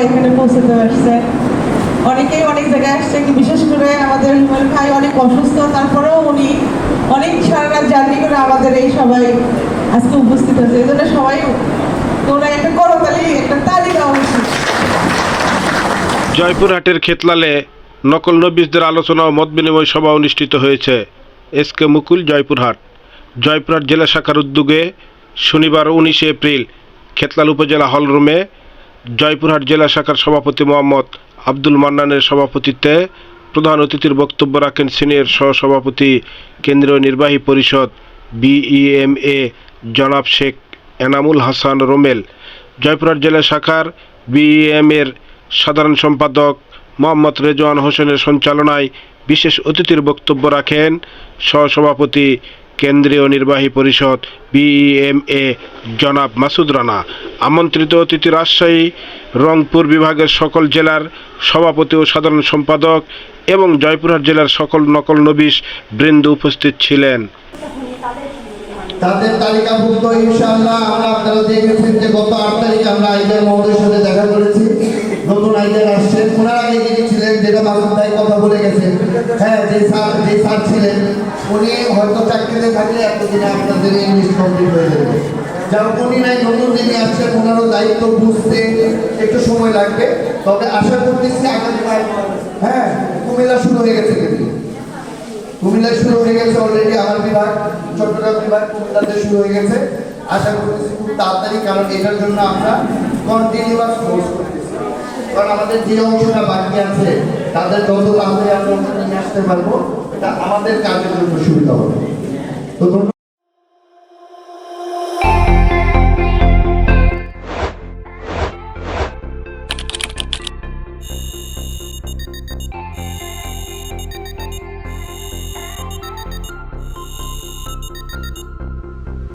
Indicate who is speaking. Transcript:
Speaker 1: এখানে পৌঁছতে পারছে। অনেকেই অনেক জায়গায় আসছে, বিশেষ করে আমাদের হিমাল ভাই অনেক অসুস্থ, তারপরেও উনি অনেক সারা রাত জার্নি করে আমাদের এই সবাই আজকে উপস্থিত হয়েছে। এই জন্য সবাই তোমরা একটা করতালি, একটা তালি দেওয়া উচিত।
Speaker 2: জয়পুরহাটের খেতলালে নকল নবিশদের আলোচনা ও মত বিনিময় সভা অনুষ্ঠিত হয়েছে। এসকে মুকুল, জয়পুরহাট। জয়পুরহাট জেলা শাখার উদ্যোগে শনিবার 19 এপ্রিল খেতলাল উপজেলা হলরুমে জয়পুরহাট জেলা শাখার সভাপতি মোহাম্মদ আব্দুল মান্নানের সভাপতিত্বে প্রধান অতিথির বক্তব্য রাখেন সিনিয়র সহসভাপতি কেন্দ্রীয় নির্বাহী পরিষদ বিইএমএ জনাব শেখ এনামুল হাসান রোমেল। জয়পুরহাট জেলা শাখার বিইএমের সাধারণ সম্পাদক মোহাম্মদ রেজওয়ান হোসেনের সঞ্চালনায় বিশেষ অতিথির বক্তব্য রাখেন সহসভাপতি কেন্দ্রীয় নির্বাহী পরিষদ বিইএমএ জনাব মাসুদ রানা। আমন্ত্রিত অতিথি রাজশাহী, রংপুর বিভাগের সকল জেলার সভাপতি ও সাধারণ সম্পাদক এবং জয়পুরহাট জেলার সকল নকল নবিশ বৃন্দ উপস্থিত ছিলেন।
Speaker 3: তাদের তালিকাভুক্ত ইনশাআল্লাহ আমরা আপনারা দেখেছেন যে গত 8 তারিখে আমরা আইজার মহোদয়ের সাথে দেখা করেছি। নতুন আইজার আসছেন, ওনার আগে গিয়েছিলেন, যেটা মাসুদ ভাই কথা বলে গেছেন। হ্যাঁ, যে স্যার ছিলেন উনি হয়তো চাকরিতে থাকলে এতদিনে আপনাদের ইংলিশ কমপ্লিট হয়ে যাবে। যারা উনি নাই, নতুন যিনি আসছেন ওনারও দায়িত্ব বুঝতে একটু সময় লাগবে। তবে আশা করতেছি আগামীবার হ্যাঁ কুমিল্লা শুরু হয়ে গেছে, কিন্তু কুমিল্লায় শুরু হয়ে গেছে অলরেডি। আমার বিভাগ চট্টগ্রাম বিভাগ কুমিল্লাতে শুরু হয়ে গেছে। আশা করতেছি খুব তাড়াতাড়ি, কারণ এটার জন্য আমরা কন্টিনিউয়াস কোর্স করতেছি। কারণ আমাদের যে অংশটা বাকি আছে তাদের যত তাড়াতাড়ি আমরা নিয়ে আসতে পারবো, এটা আমাদের কাজের জন্য সুবিধা হবে। তো